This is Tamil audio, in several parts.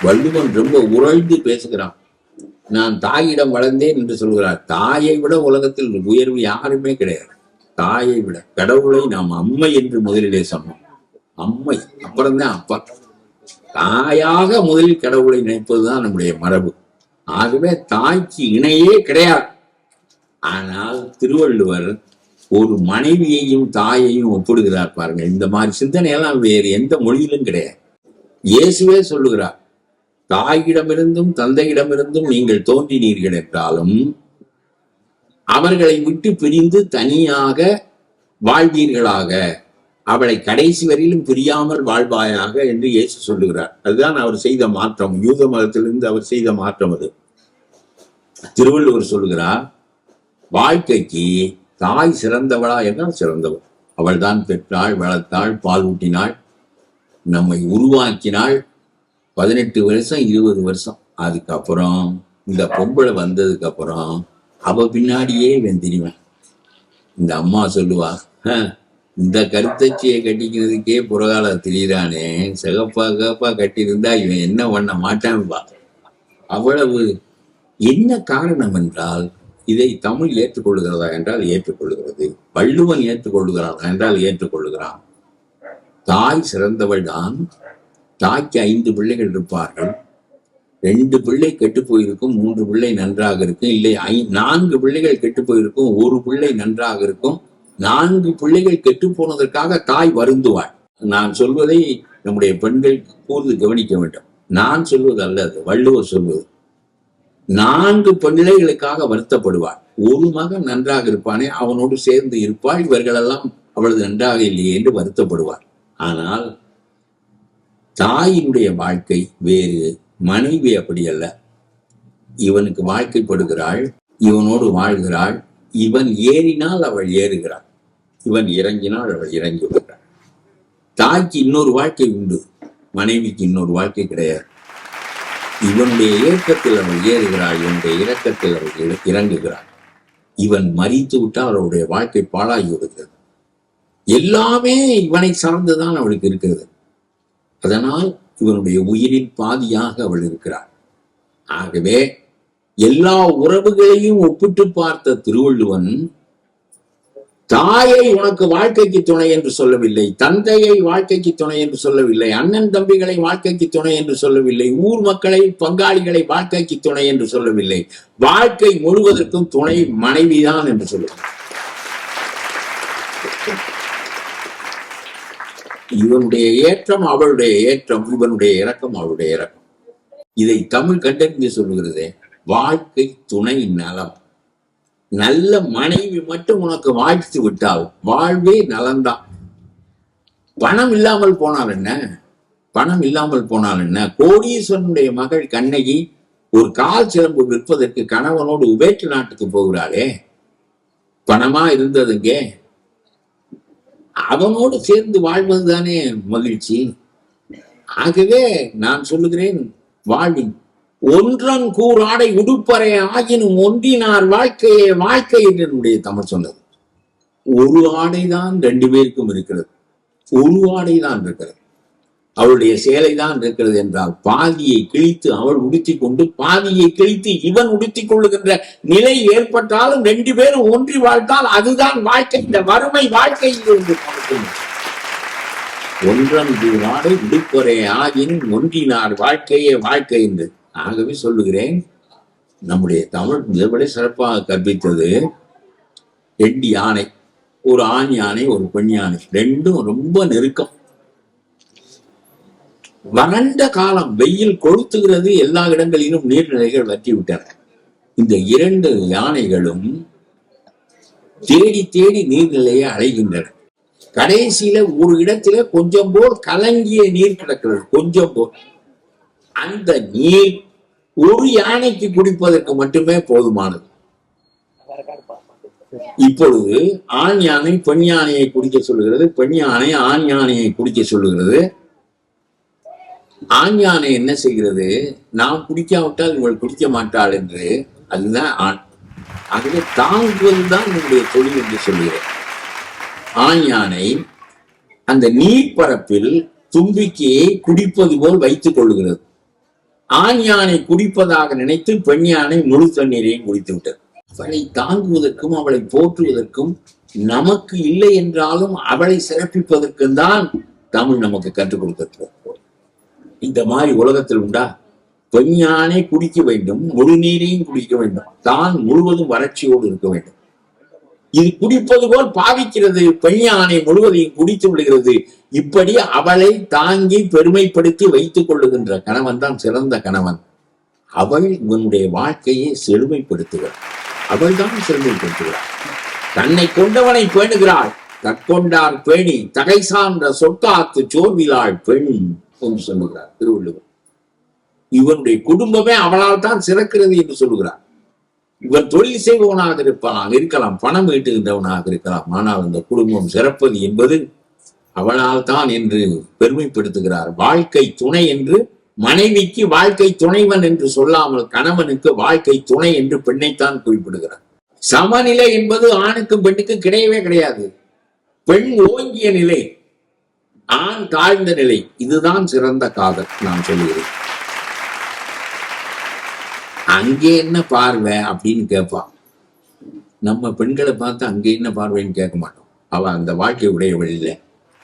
வள்ளுவன் ரொம்ப உறைந்து பேசுகிறான். நான் தாயிடம் வளர்ந்தேன் என்று சொல்கிறார். தாயை விட உலகத்தில் உயர்வு யாருமே கிடையாது. தாயை விட கடவுளை நாம் அம்மை என்று முதலிலே சொன்னோம். அம்மை, அப்புறம்தான் அப்பா. தாயாக முதலில் கடவுளை நினைப்பதுதான் நம்முடைய மரபு. ஆகவே தாய்க்கு இணையே கிடையாது. ஆனால் திருவள்ளுவர் ஒரு மனைவியையும் தாயையும் ஒப்பிடுகிறார் பாருங்க. இந்த மாதிரி சிந்தனையெல்லாம் வேறு எந்த மொழியிலும் கிடையாது. இயேசுவே சொல்லுகிறார், தாயிடமிருந்தும் தந்தையிடமிருந்தும் நீங்கள் தோன்றினீர்கள் என்றாலும் அவர்களை விட்டு பிரிந்து தனியாக வாழ்வீர்களாக, அவளை கடைசி வரையிலும் பிரியாமல் வாழ்வாயாக என்று இயேசு சொல்லுகிறார். அதுதான் அவர் செய்த மாற்றம். யூத மதத்திலிருந்து அவர் செய்த மாற்றம் அது. திருவள்ளுவர் சொல்லுகிறார், வாழ்க்கைக்கு தாய் சிறந்தவளா என்றால் சிறந்தவள். அவள் தான் பெற்றாள், வளர்த்தாள், பால் ஊட்டினாள், நம்மை உருவாக்கினாள். 18 வருஷம் 20 வருஷம். அதுக்கப்புறம் இந்த பொம்பளை வந்ததுக்கு அப்புறம் அவ பின்னாடியே வெந்திரிவன். இந்த அம்மா சொல்லுவா, இந்த கருத்தச்சியை கட்டிக்கிறதுக்கே புறகால திரியிறானே, சிகப்பா கட்டியிருந்தா இவன் என்ன பண்ண மாட்டான்பா. அவ்வளவு. என்ன காரணம் என்றால், இதை தமிழ் ஏற்றுக்கொள்ளுகிறதா என்றால் ஏற்றுக்கொள்ளுகிறது. வள்ளுவன் ஏற்றுக்கொள்ளுகிறான் என்றால் ஏற்றுக்கொள்ளுகிறான். தாய் சிறந்தவள் தான். தாய்க்கு 5 பிள்ளைகள் இருப்பார்கள். 2 பிள்ளை கெட்டு போயிருக்கும், 3 பிள்ளை நன்றாக இருக்கும். இல்லை 4 பிள்ளைகள் கெட்டு போயிருக்கும், 1 பிள்ளை நன்றாக இருக்கும். 4 பிள்ளைகள் கெட்டு போனதற்காக தாய் வருந்துவாள். நான் சொல்வதை நம்முடைய பெண்கள் கூர்ந்து கவனிக்க வேண்டும். நான் சொல்வது அல்ல, அது வள்ளுவர் சொல்வது. 4 பிள்ளைகளுக்காக வருத்தப்படுவாள். ஒரு மகன் நன்றாக இருப்பானே, அவனோடு சேர்ந்து இருப்பாள். இவர்களெல்லாம் அவளது நன்றாக இல்லையே என்று வருத்தப்படுவாள். ஆனால் தாயினுடைய வாழ்க்கை வேறு, மனைவி அப்படி அல்ல. இவனுக்கு வாழ்க்கைப்படுகிறாள், இவனோடு வாழ்கிறாள். இவன் ஏறினால் அவள் ஏறுகிறாள், இவன் இறங்கினால் அவள் இறங்கி விடுகிறாள். தாய்க்கு இன்னொரு வாழ்க்கை உண்டு, மனைவிக்கு இன்னொரு வாழ்க்கை கிடையாது. இவனுடைய ஏக்கத்தில் அவள் ஏறுகிறாள், இவனுடைய இரக்கத்தில் அவள் இறங்குகிறாள். இவன் மரித்து விட்டால் அவளுடைய வாழ்க்கை பாழாகி விடுகிறது. எல்லாமே இவனை சார்ந்துதான் அவளுக்கு இருக்கிறது. அதனால் இவனுடைய உயிரின் பாதியாக அவள் இருக்கிறாள். ஆகவே எல்லா உறவுகளையும் ஒப்பிட்டு பார்த்த திருவள்ளுவன் தாயை உனக்கு வாழ்க்கைக்கு துணை என்று சொல்லவில்லை, தந்தையை வாழ்க்கைக்கு துணை என்று சொல்லவில்லை, அண்ணன் தம்பிகளை வாழ்க்கைக்கு துணை என்று சொல்லவில்லை, ஊர் மக்களை பங்காளிகளை வாழ்க்கைக்கு துணை என்று சொல்லவில்லை. வாழ்க்கை முழுவதற்கும் துணை மனைவிதான் என்று சொல்லுவார். இவனுடைய ஏற்றம் அவளுடைய ஏற்றம், இவனுடைய இரக்கம் அவளுடைய இரக்கம். இதை தமிழ் கண்டறிந்து சொல்லுகிறதே. வாழ்க்கை துணை நலம். நல்ல மனைவி மட்டும் உனக்கு வாழ்த்து விட்டால் வாழ்வே நலம்தான். பணம் இல்லாமல் போனால் என்ன, பணம் இல்லாமல் போனால் என்ன. கோடீஸ்வரனுடைய மகள் கண்ணகி ஒரு கால் சிலம்பு விற்பதற்கு கணவனோடு உபேற்று நாட்டுக்கு போகிறாளே, பணமா இருந்ததுங்க. அவனோடு சேர்ந்து வாழ்வதுதானே மகிழ்ச்சி. ஆகவே நான் சொல்லுகிறேன், வாழ்வின் ஒன்றன் கூறாடை உடுப்பறை ஆகினும் ஒன்றினார் வாழ்க்கையே வாழ்க்கை என்று என்னுடைய தமிழ் சொன்னது. ஒரு ஆடைதான் 2 பேருக்கும் இருக்கிறது, ஒரு ஆடைதான் இருக்கிறது. அவளுடைய சேலைதான் இருக்கிறது என்றால் பாதியை கிழித்து அவள் உடுத்திக் கொண்டு பாதியை கிழித்து இவன் உடுத்திக் கொள்ளுகின்ற நிலை ஏற்பட்டாலும் 2 பேரும் ஒன்றி வாழ்ந்தால் அதுதான் வாழ்க்கை. இந்த வறுமை வாழ்க்கையில் ஒன்றன் நாடு உடுப்பறை ஆகின் ஒன்றினார் வாழ்க்கையே வாழ்க்கை என்று. ஆகவே சொல்லுகிறேன், நம்முடைய தமிழ் மிகப்படி சிறப்பாக கற்பித்தது 2 யானை, ஒரு ஆண் யானை ஒரு பெண் யானை, 2ம் ரொம்ப நெருக்கம். வறண்ட காலம், வெயில் கொளுத்துகிறது, எல்லா இடங்களிலும் நீர்நிலைகள் வற்றி விட்டன. இந்த 2 யானைகளும் தேடி தேடி நீர்நிலையை அடைகின்றன. கடைசியில ஒரு இடத்துல கொஞ்சம் போல் கலங்கிய நீர் கிடக்கிறது, கொஞ்சம் போல். அந்த நீர் ஒரு யானைக்கு குடிப்பதற்கு மட்டுமே போதுமானது. இப்பொழுது ஆண் யானை பெண் யானையை குடிக்க சொல்லுகிறது, பெண் யானை ஆண் யானையை குடிக்க சொல்லுகிறது. ஆண் யானை என்ன செய்கிறது, நாம் குடிக்காவிட்டால் இவள் குடிக்க மாட்டாள் என்று. அதுதான் ஆண். ஆகவே தாங்குவதுதான் நம்முடைய தொழில் என்று சொல்லுகிறேன். ஆண் யானை அந்த நீர்ப்பரப்பில் தும்பிக்கையை குடிப்பது போல் வைத்துக் கொள்ளுகிறது. ஆண் யானை குடிப்பதாக நினைத்து பெண் யானை முழு தண்ணீரையும் குடித்து விட்டது. அவளை தாங்குவதற்கும் அவளை போற்றுவதற்கும் நமக்கு இல்லை என்றாலும் அவளை சிறப்பிப்பதற்கும் தான் தமிழ் நமக்கு கற்றுக் கொடுத்திருக்கிறோம். இந்த மாதிரி உலகத்தில் உண்டா? பெண் யானை குடிக்க வேண்டும், முழு நீரையும் குடிக்க வேண்டும், தான் முழுவதும் வறட்சியோடு இருக்க வேண்டும். இது குடிப்பது போல் பாவிக்கிறது. பெண் யானை முழுவதையும் குடித்து விடுகிறது. இப்படி அவளை தாங்கி பெருமைப்படுத்தி வைத்துக் கொள்ளுகின்ற கணவன் தான் சிறந்த கணவன். அவள் இவனுடைய வாழ்க்கையை செழுமைப்படுத்துகிறாள். அவள் தான் செழுமைப்படுத்துகிறாள். தன்னை கொண்டவனை பேணுகிறாள். தற்கொண்டார் பேணி தகை சார்ந்த சொற்காத்து சோர்விலாள் பெண் என்று சொல்லுகிறார் திருவள்ளுவர். இவனுடைய குடும்பமே அவளால் தான் சிறக்கிறது என்று சொல்லுகிறார். இவன் தொழில் செய்பவனாக இருக்கலாம், பணம் ஈட்டுகின்றவனாக இருக்கலாம், ஆனால் அந்த குடும்பம் சிறப்பது என்பது அவளால் தான் என்று பெருமைப்படுத்துகிறார். வாழ்க்கை துணை என்று மனைவிக்கு வாழ்க்கை துணைவன் என்று சொல்லாமல் கணவனுக்கு வாழ்க்கை துணை என்று பெண்ணைத்தான் குறிப்பிடுகிறார். சமநிலை என்பது ஆணுக்கும் பெண்ணுக்கும் கிடையவே கிடையாது. பெண் ஓங்கிய நிலை, ஆண் தாழ்ந்த நிலை. இதுதான் சிறந்த காதல் நான் சொல்லுகிறேன். அங்கே என்ன பார்வை அப்படின்னு கேட்பான். நம்ம பெண்களை பார்த்து அங்கே என்ன பார்வைன்னு கேட்க மாட்டோம். அவ அந்த வாழ்க்கை உடையவள் இல்லை.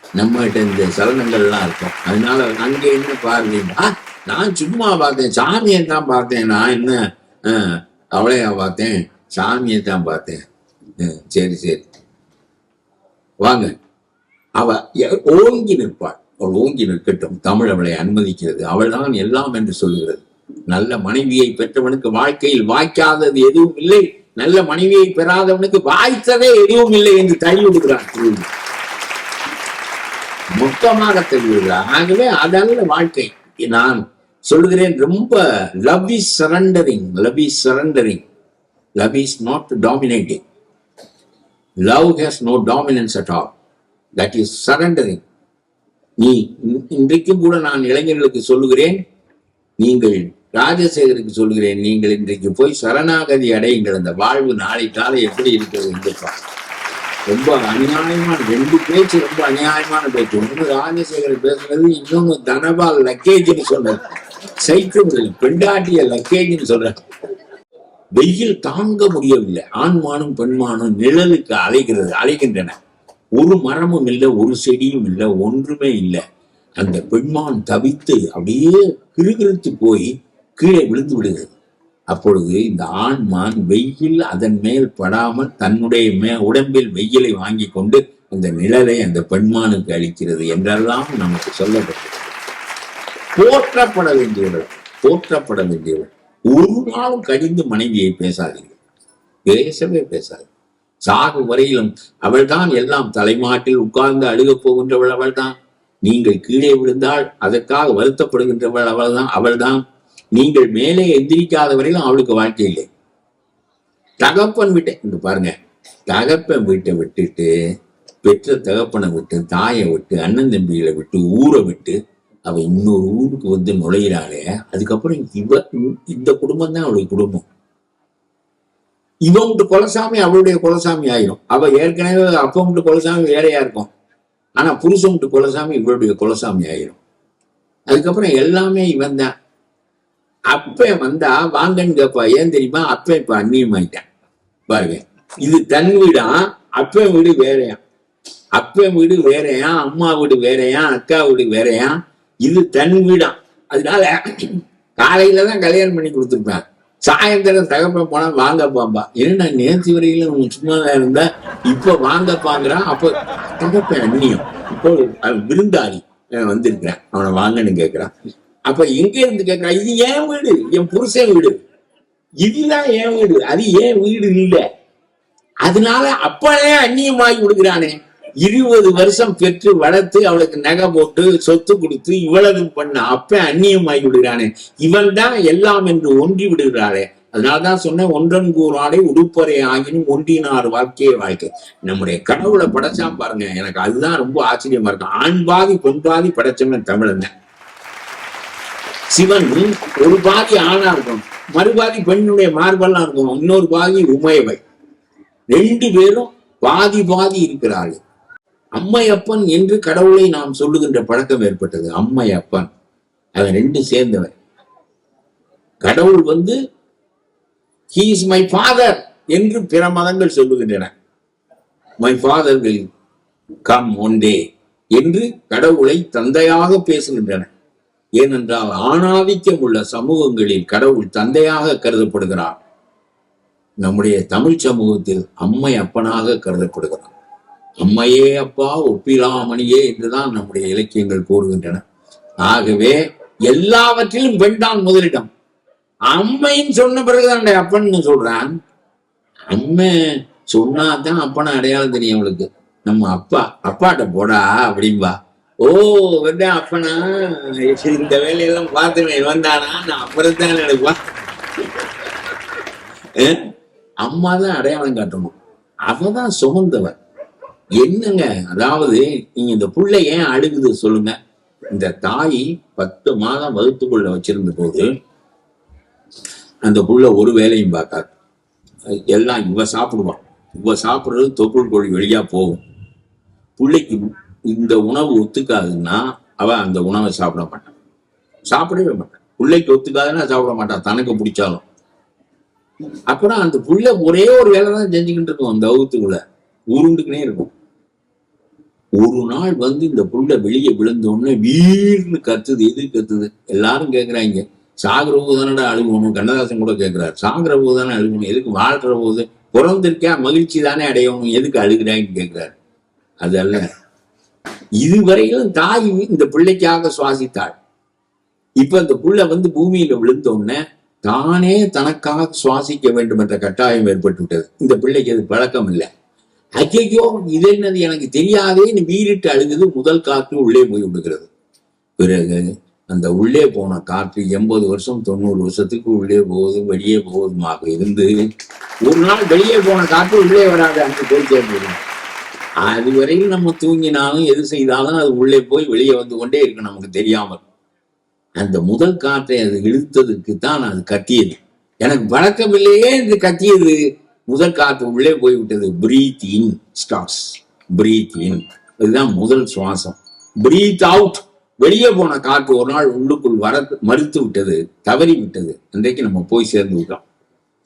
நம்ம கிட்ட இந்த சலனங்கள்லாம் இருக்கும். அதனால அங்கே என்ன பார்வைன்னா, நான் சும்மா பார்த்தேன், சாமியை தான் பார்த்தேன், நான் என்ன அவளையா பார்த்தேன், சாமியை தான் பார்த்தேன். சரி சரி வாங்க. அவ ஓங்கி நிற்பாள். அவள் ஓங்கி நிற்கட்டும். தமிழ் அவளை அனுமதிக்கிறது. அவள் தான் எல்லாம் என்று சொல்லுகிறது. நல்ல மனைவியை பெற்றவனுக்கு வாழ்க்கையில் வாய்க்காதது எதுவும் இல்லை, நல்ல மனைவியை பெறாதவனுக்கு வாய்த்ததே எதுவும் இல்லை என்று தள்ளிவிடுகிறார். மொத்தமாக தள்ளிவிடுகிறார். ஆகவே அதல்ல வாழ்க்கை. நான் சொல்லுகிறேன், ரொம்ப love is surrendering. Love is surrendering. Love is not dominating. Love has no dominance at all. That is surrendering. நீ இன்றைக்கும் கூட நான் இளைஞர்களுக்கு சொல்லுகிறேன், நீங்கள் ராஜசேகருக்கு சொல்கிறேன், நீங்கள் இன்றைக்கு போய் சரணாகதி அடையுங்கள். அந்த வாழ்வு நாளை காலை எப்படி இருக்கிறது என்று ரொம்ப அநியாயமான 2 பேச்சு, ரொம்ப அநியாயமான பேச்சு. ஒன்று ராஜசேகர் பேசுறது, இன்னொன்னு தனபால் லக்கேஜ்னு சொல்ற, சைக்கிள் பெண்டாட்டிய லக்கேஜ்னு சொல்ற. வெயில் தாங்க முடியவில்லை. ஆண்மானும் பெண்மானும் நிழலுக்கு அலைகின்றன. ஒரு மரமும் இல்லை, ஒரு செடியும் இல்லை, ஒன்றுமே இல்லை. அந்த பெண்மான் தவித்து அப்படியே கிறுகிறுத்து போய் கீழே விழுந்து விடுகிறது. அப்பொழுது இந்த ஆண்மான் வெயில் அதன் மேல் படாமல் தன்னுடைய உடம்பில் வெயிலை வாங்கி கொண்டு அந்த நிழலை அந்த பெண்மானுக்கு அளிக்கிறது என்றெல்லாம் நமக்கு சொல்லப்பட்டது. போற்றப்பட வேண்டியவள், போற்றப்பட வேண்டியவள். ஒரு நாளும் கடிந்து மனைவியை பேசாதீர்கள், பேசவே பேசாது. சாகு வரையிலும் அவள் தான் எல்லாம். தலைமாட்டில் உட்கார்ந்து அழுகப் போகின்றவள் அவள் தான். நீங்கள் கீழே விழுந்தால் அதற்காக வருத்தப்படுகின்றவள் அவள்தான். நீங்கள் மேலே எந்திரிக்காத வரையிலும் அவளுக்கு வாழ்க்கை இல்லை. தகப்பன் வீட்டை இங்க பாருங்க, தகப்பன் வீட்டை விட்டுட்டு, பெற்ற தகப்பனை விட்டு, தாயை விட்டு, அண்ணன் தம்பிகளை விட்டு, ஊரை விட்டு அவ இன்னொரு ஊருக்கு வந்து நுழையிறாளே, அதுக்கப்புறம் இந்த குடும்பம் தான் அவளுடைய குடும்பம். இவன் விட்டு குலசாமி அவளுடைய குலசாமி ஆயிரும். அவ ஏற்கனவே அப்ப விட்டு குலசாமி வேறையா இருக்கும். ஆனா புருஷன் விட்டு குலசாமி இவளுடைய குலசாமி ஆயிரும். அதுக்கப்புறம் எல்லாமே இவன் தான். அப்ப வந்தா வாங்கன்னு கேப்பா. ஏன் தெரியுமா? அப்ப இப்ப அந்நியமாயிட்டான். பாருங்க, இது தன் வீடா, அப்ப வீடு வேறையா. அப்ப வீடு வேறையா, அம்மா வீடு வேறையா, அக்கா வீடு வேறையா. இது தன் வீடா. அதனால காலையில தான் கல்யாணம் பண்ணி கொடுத்துருப்பேன். சாயந்தரம் தகப்பன் போனா வாங்கப்பாம்பா. ஏன்னா நேர்த்தி வரையில சும்மாதான் இருந்தா, இப்ப வாங்கப்பாங்கிறான். அப்ப தகப்பன் அந்நியம். இப்போ விருந்தாளி வந்திருக்கிறேன், அவனை வாங்கன்னு கேட்கிறான். அப்ப எங்க இருந்து கேட்கிறான்? இது ஏன் வீடு, என் புருஷன் வீடு, இதுதான் என் வீடு, அது ஏன் வீடு இல்லை. அதனால அப்பனே அந்நியமாகி விடுகிறானே. 20 வருஷம் பெற்று வளர்த்து அவளுக்கு நகை போட்டு சொத்து கொடுத்து இவ்வளவு பண்ண அப்ப அந்நியமாகி விடுகிறானே. இவன் தான் எல்லாம் என்று ஒன்றி விடுகிறாளே. அதனாலதான் சொன்னேன், ஒன்றன் கூறாடை உடுப்பறை ஆகினும் ஒன்றினார் வாழ்க்கையே வாழ்க்கை. நம்முடைய கடவுளை படைச்சான் பாருங்க. எனக்கு அதுதான் ரொம்ப ஆச்சரியமா இருக்கும். ஆண் பாதி பெண் பாதி படைச்சவன் தமிழன். சிவன் ஒரு பாதி ஆணா இருக்கும், மறுபாதி பெண்ணுடைய மார்பெல்லாம் இருக்கும், இன்னொரு பாதி உமையவை. 2 பேரும் பாதி பாதி இருக்கிறார்கள். அம்மையப்பன் என்று கடவுளை நாம் சொல்லுகின்ற பழக்கம் ஏற்பட்டது. அம்மையப்பன், அவன் 2 சேர்ந்தவன். கடவுள் வந்து he is my father என்று பிற மதங்கள் சொல்லுகின்றன. my father will come one day என்று கடவுளை தந்தையாக பேசுகின்றன. ஏனென்றால் ஆணாதிக்கம் உள்ள சமூகங்களில் கடவுள் தந்தையாக கருதப்படுகிறார். நம்முடைய தமிழ் சமூகத்தில் அம்மை அப்பனாக கருதப்படுகிறார். அம்மையே அப்பா ஒப்பிலாமணியே என்றுதான் நம்முடைய இலக்கியங்கள் கூறுகின்றன. ஆகவே எல்லாவற்றிலும் பெண் தான் முதலிடம். அம்மைன்னு சொன்ன பிறகுதான் அப்பன்னு சொல்றான். அம்மை சொன்னாதான் அப்பனை அடையாளம் தெரியும் அவளுக்கு. நம்ம அப்பாட்ட போடா அப்படின்பா. ஓ வந்து அப்பனா இந்த வேலையெல்லாம் பார்த்து வந்தானா நான் அப்புறத்தான் நினைப்பா. அம்மா தான் அடையாளம் காட்டணும். அவதான் சுமந்தவன். என்னங்க, அதாவது நீங்க இந்த புள்ள ஏன் அழுகுது சொல்லுங்க. இந்த தாய் 10 மாதம் வகுத்துக்குள்ள வச்சிருந்த போது அந்த புள்ள ஒரு வேலையும் பார்க்காது. எல்லாம் இவ சாப்பிடுவான். இவ சாப்பிடுறது தொப்புள் கோழி வெளியா போகும். பிள்ளைக்கு இந்த உணவு ஒத்துக்காதுன்னா அவ அந்த உணவை சாப்பிட மாட்டான், சாப்பிடவே மாட்டான். பிள்ளைக்கு ஒத்துக்காதுன்னா சாப்பிட மாட்டான், தனக்கு பிடிச்சாலும். அப்புறம் அந்த புள்ள ஒரே ஒரு வேலை தான் செஞ்சுக்கிட்டு இருக்கும். அந்த வகுத்துக்குள்ள உருண்டுக்குனே இருக்கும். ஒரு நாள் வந்து இந்த புள்ள வெளியே விழுந்தோடனே வீர்னு கத்துது. எது கத்துது? எல்லாரும் கேட்கிறாங்க, சாகிற போது தானடா அழுகணும். கண்ணதாசன் கூட கேட்கிறார், சாகிற போது தானே அழுகணும், எதுக்கு வாழ்ற போது பிறந்திருக்கா மகிழ்ச்சி தானே அடையணும், எதுக்கு அழுகிறான்னு கேட்கிறார். அதல்ல, இதுவரையிலும் தாய் இந்த பிள்ளைக்காக சுவாசித்தாள். இப்ப இந்த புள்ள வந்து பூமியில விழுந்தோடனே தானே தனக்காக சுவாசிக்க வேண்டும் என்ற கட்டாயம் ஏற்பட்டு விட்டது. இந்த பிள்ளைக்கு அது பழக்கம் இல்லை. ஐயோ இது என்னது எனக்கு தெரியாதேன்னு வீறிட்டு அழுகுது. முதல் காற்று உள்ளே போய் விடுகிறது. பிறகு அந்த உள்ளே போன காற்று 80 வருஷம் 90 வருஷத்துக்கு உள்ளே போகுது வெளியே போகுதுமாக இருந்து ஒரு நாள் வெளியே போன காற்று உள்ளே வராது, அங்கு போய் சேர்ந்து. அதுவரையில் நம்ம தூங்கினாலும் எது செய்தாலும் அது உள்ளே போய் வெளியே வந்து கொண்டே இருக்கு நமக்கு தெரியாமல். அந்த முதல் காற்றை அது இழுத்ததுக்கு தான் அது கத்தியது. எனக்கு வழக்கம் இல்லையே இது கத்தியது. முதல் காற்று உள்ளே போய்விட்டது. பிரீத் இன் ஸ்டார்ட்ஸ், பிரீத் இன், இதுதான் முதல் சுவாசம். பிரீத் அவுட், வெளியே போன காற்று ஒரு நாள் உள்ளுக்குள் வர மறுத்து விட்டது, தவறி விட்டது. அன்றைக்கு நம்ம போய் சேர்ந்து விட்டோம்.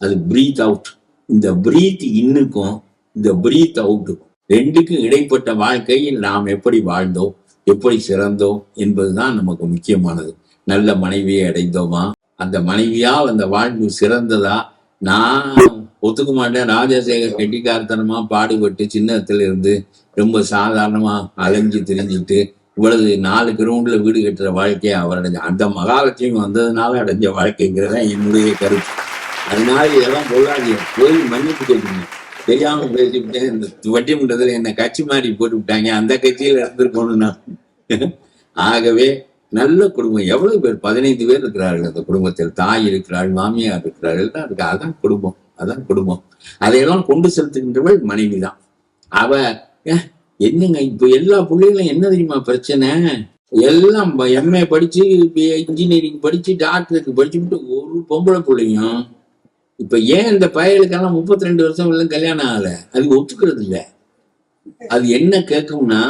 அது பிரீத் அவுட். இந்த பிரீத் இன்னுக்கும் இந்த பிரீத் அவுட்டுக்கும் ரெண்டுக்கும் இடைப்பட்ட வாழ்க்கையில் நாம் எப்படி வாழ்ந்தோம், எப்படி சிறந்தோம் என்பதுதான் நமக்கு முக்கியமானது. நல்ல மனைவியை அடைந்தோமா, அந்த மனைவியால் அந்த வாழ்வு சிறந்ததா? நான் ஒத்துக்க மாட்டேன். ராஜசேகர் கெட்டிக்காரத்தனமா பாடுபட்டு சின்னத்துல இருந்து ரொம்ப சாதாரணமா அலைஞ்சு திரிஞ்சுட்டு இவ்வளவு 4 கிரவுண்ட்ல வீடு கட்டுற வாழ்க்கையை அவர் அடைஞ்ச அந்த மகாலட்சுமி வந்ததுனால அடைஞ்ச வாழ்க்கைங்கிறத என்னுடைய கருத்து. அதனால இதெல்லாம் சொல்லாதீங்க, போய் மன்னிப்பு கேட்குங்க. தெரியாம பேசிவிட்டேன், இந்த வட்டி முண்டத்துல என்ன கட்சி மாதிரி போட்டு விட்டாங்க, அந்த கட்சியில இருந்திருக்கணும் நான். ஆகவே நல்ல குடும்பம். எவ்வளவு பேர்? 15 பேர் இருக்கிறார்கள் அந்த குடும்பத்தில். தாய் இருக்கிறாள், மாமியார் இருக்கிறார்கள், எல்லாம் இருக்கு. அதான் குடும்பம், அதான் குடும்பம். அதையெல்லாம் கொண்டு செலுத்துகின்றவள் மனைவி தான். அவ என்னங்க இப்ப எல்லா பிள்ளைகளும் என்ன தெரியுமா பிரச்சனை? எல்லாம் எம்ஏ படிச்சு இன்ஜினியரிங் படிச்சு டாக்டருக்கு படிச்சுட்டு ஒரு பொம்பளை பிள்ளையும் இப்ப ஏன் இந்த பயலுக்கெல்லாம் 32 வருஷம் எல்லாம் கல்யாணம் ஆகல? அது ஒத்துக்கிறது இல்லை. அது என்ன கேட்கும்னா,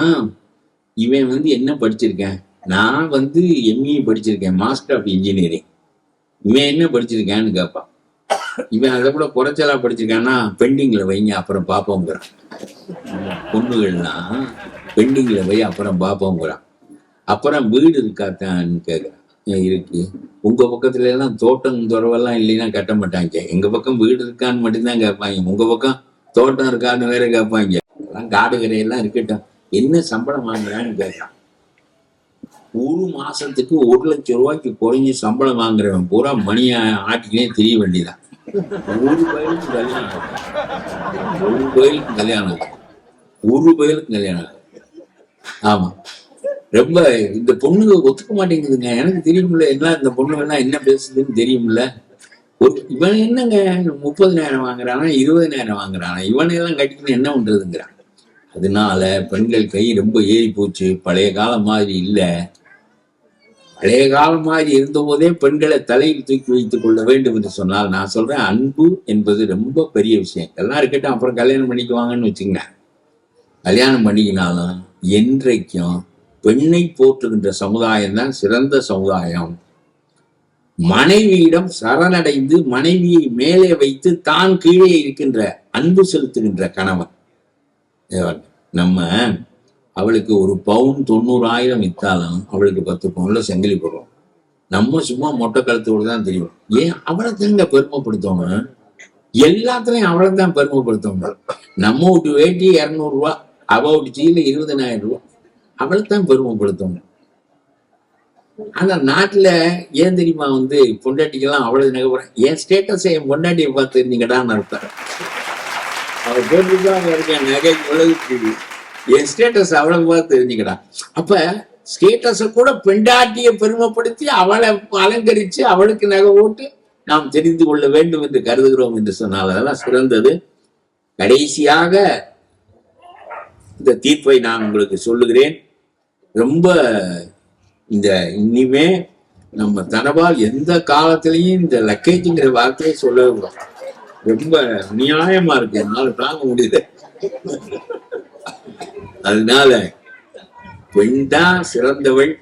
இவன் வந்து என்ன படிச்சிருக்கேன், நான் வந்து எம்இ படிச்சிருக்கேன், மாஸ்டர் ஆஃப் இன்ஜினியரிங், இவன் என்ன படிச்சிருக்கேன்னு கேட்பான். இவன் அதை கூட குறைச்சலா படிச்சிருக்கான்னா பெண்டிங்ல வைங்க அப்புறம் பார்ப்போங்கிறான். பொண்ணுகள்லாம் பெண்டிங்ல வை அப்புறம் பார்ப்போங்கிறான். அப்புறம் வீடு இருக்காத்தான்னு கேட்குறான். இருக்கு. உங்க பக்கத்துல எல்லாம் தோட்டம் துறவெல்லாம் இல்லைன்னா கட்ட மாட்டாங்க. எங்க பக்கம் வீடு இருக்கான்னு மட்டும்தான் கேட்பாங்க. உங்க பக்கம் தோட்டம் இருக்கான்னு வேற கேட்பாங்க. எல்லாம் காடு கரையெல்லாம் இருக்கட்டும், என்ன சம்பளம் வாங்குறான்னு கேட்கான். ஒரு மாசத்துக்கு 1 லட்சம் ரூபாய்க்கு குறைஞ்சி சம்பளம் வாங்குறவன் பூரா மணியை ஆட்டிக்கினே தெரிய வேண்டியதான். ஒரு பயலுக்கு கல்யாணம் ஆகும், ஒரு பயலுக்கு கல்யாணம் ஆகும், ஒரு பயலுக்கு கல்யாணம் ஆகும். ஆமா, ரொம்ப இந்த பொண்ணுங்க ஒத்துக்க மாட்டேங்குதுங்க. எனக்கு தெரியுமில்ல என்ன இந்த பொண்ணுங்கெல்லாம் என்ன பேசுதுன்னு தெரியுமில்ல. இவன் என்னங்க 30,000 வாங்குறானா 20,000 வாங்குறானா, இவனையெல்லாம் கட்டிக்கணும் என்ன பண்றதுங்கிறான். அதனால பெண்கள் கை ரொம்ப ஏறி போச்சு. பழைய காலம் மாதிரி இல்லை. பழைய காலம் மாதிரி இருந்த போதே பெண்களை தலையில் தூக்கி வைத்துக் கொள்ள வேண்டும் என்று சொன்னால், நான் சொல்றேன், அன்பு என்பது ரொம்ப பெரிய விஷயம். எல்லாம் இருக்கட்டும், அப்புறம் கல்யாணம் பண்ணிக்குவாங்கன்னு வச்சுங்க. கல்யாணம் பண்ணிக்கினாலும் என்றைக்கும் பெண்ணை போற்றுகின்ற சமுதாயம் தான் சிறந்த சமுதாயம். மனைவியிடம் சரணடைந்து மனைவியை மேலே வைத்து தான் கீழே இருக்கின்ற அன்பு செலுத்துகின்ற கணவன். நம்ம அவளுக்கு ஒரு பவுன் 90,000 வித்தாலும் அவளுக்கு 10 பவுன்ல செங்கலி போடுறோம். நம்ம சும்மா மொட்டை கழுத்தோடு தான் தெரியும். ஏன் அவளை தாங்க பெருமைப்படுத்தணும், எல்லாத்துலயும் அவளை தான் பெருமைப்படுத்தணும். நம்ம வீட்டு வேட்டி 200 ரூபா, அவ வீட்டு சீல 20,000 ரூபா, அவளை தான் பெருமைப்படுத்தணும். ஆனா நாட்டுல ஏன் தெரியுமா பொண்டாட்டிக்கெல்லாம் அவ்வளவு நகைப்படுறேன், என் ஸ்டேட்டஸ் என் பொண்டாட்டியை பார்த்து இருந்தீங்கடான்னு அர்த்தம். அவ போட்டுதான் இருக்கேன் நகை உலகத்துக்கு, என் ஸ்டேட்டஸ் அவளை பார்த்து தெரிஞ்சுக்கடா. அப்ப ஸ்டேட்டஸ கூட பெண்டாட்டியை பெருமைப்படுத்தி அவளை அலங்கரிச்சு அவளுக்கு நகை ஓட்டு நாம் தெரிந்து கொள்ள வேண்டும் என்று கருதுகிறோம் என்று சொன்னால் அதெல்லாம் சிறந்தது. கடைசியாக இந்த தீர்ப்பை நான் உங்களுக்கு சொல்லுகிறேன். ரொம்ப இனிமே நம்ம தனபால் எந்த காலத்திலையும் இந்த லக்கேஜ்ங்கிற வார்த்தையை சொல்ல ரொம்ப நியாயமா இருக்கு, என்னால தாங்க முடியல. அதனால பெண் தான் சிறந்தவள்.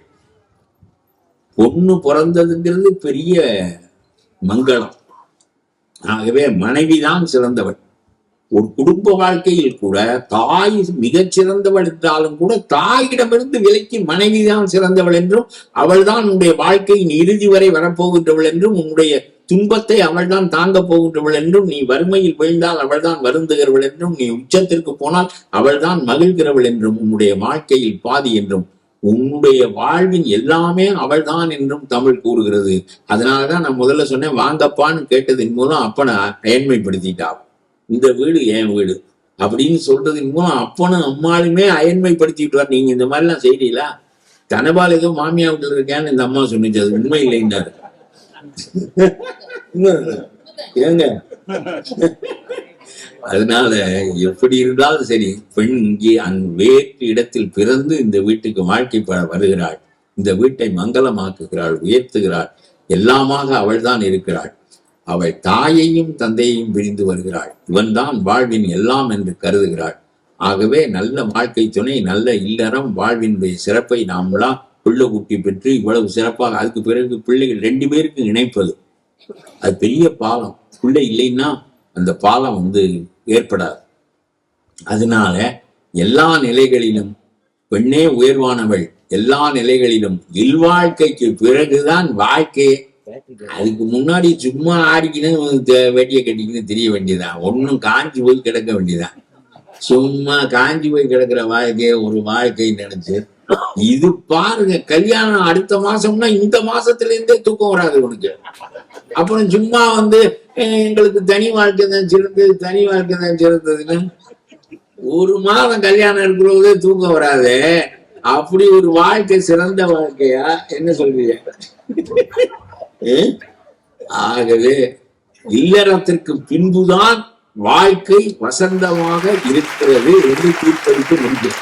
பொண்ணு பிறந்ததுங்கிறது பெரிய மங்களம். ஆகவே மனைவிதான் சிறந்தவள். ஒரு குடும்ப வாழ்க்கையில் கூட தாய் மிகச் சிறந்தவள் என்றாலும் கூட தாயிடமிருந்து விலக்கி மனைவிதான் சிறந்தவள் என்றும், அவள் தான் உன்னுடைய வாழ்க்கையின் இறுதி வரை வரப்போகின்றவள் என்றும், உன்னுடைய துன்பத்தை அவள் தான் தாங்க போகின்றவள் என்றும், நீ வறுமையில் விழுந்தால் அவள் தான் வருந்துகிறவள் என்றும், நீ உச்சத்திற்கு போனால் அவள் தான் மகிழ்கிறவள் என்றும், உன்னுடைய வாழ்க்கையில் பாதி என்றும், உன்னுடைய வாழ்வின் எல்லாமே அவள் தான் என்றும் தமிழ் கூறுகிறது. அதனாலதான் நான் முதல்ல சொன்னேன், வாங்கப்பான்னு கேட்டதின் மூலம் அப்பனை அயன்மைப்படுத்திட்டா. இந்த வீடு என் வீடு அப்படின்னு சொல்றதின் மூலம் அப்பனும் அம்மாளுமே அயன்மைப்படுத்திவிட்டார். நீங்க இந்த மாதிரி எல்லாம் செய்றீங்களா? தனபால் ஏதோ மாமியா வீட்டுல இருக்கேன்னு இந்த அம்மா சொன்னிச்சு, அது உண்மை இல்லைன்னாரு. ஏங்க, அதனால எப்படி இருந்தாலும் சரி, பெண் இங்கே வேற்று இடத்தில் பிறந்து இந்த வீட்டுக்கு வாழ்க்கை வருகிறாள், இந்த வீட்டை மங்களமாக்குகிறாள், உயர்த்துகிறாள், எல்லாமாக அவள் தான் இருக்கிறாள். அவள் தாயையும் தந்தையையும் பிரிந்து வருகிறாள். இவன் தான் வாழ்வின் எல்லாம் என்று கருதுகிறாள். ஆகவே நல்ல வாழ்க்கை துணை, நல்ல இல்லறம், வாழ்வினுடைய சிறப்பை நாமெல்லாம் பிள்ளை குட்டி பெற்று இவ்வளவு சிறப்பாக, அதுக்கு பிறகு பிள்ளைகள் 2 பேருக்கு இணைப்பது அது பெரிய பாலம். பிள்ளை இல்லைன்னா அந்த பாலம் ஏற்படாது. அதனால எல்லா நிலைகளிலும் பெண்ணே உயர்வானவள். எல்லா நிலைகளிலும் இல்வாழ்க்கைக்கு பிறகுதான் வாழ்க்கையே. அதுக்கு முன்னாடி சும்மா ஆடிக்கணும், வேட்டியை கட்டிக்கணும் தெரிய வேண்டியதான், ஒன்னும் காஞ்சி போய் கிடக்க வேண்டியதான். சும்மா காஞ்சி போய் கிடக்குற வாழ்க்கைய ஒரு வாழ்க்கை நினைச்சு இது பாருங்க. கல்யாணம் அடுத்த மாசம்னா இந்த மாசத்துல இருந்தே தூக்கம் வராது உனக்கு. அப்புறம் சும்மா எங்களுக்கு தனி வாழ்க்கை தான் சிறந்தது, தனி வாழ்க்கை தான் சிறந்ததுன்னு ஒரு மாதம் கல்யாணம் இருக்கிறதே தூக்கம் வராது. அப்படி ஒரு வாழ்க்கை சிறந்த வாழ்க்கையா என்ன சொல்றீங்க? ஆகவே இல்லறத்திற்கு பின்புதான் வாழ்க்கை வசந்தமாக இருக்கிறது என்று தீர்ப்பளிக்க முடியும்.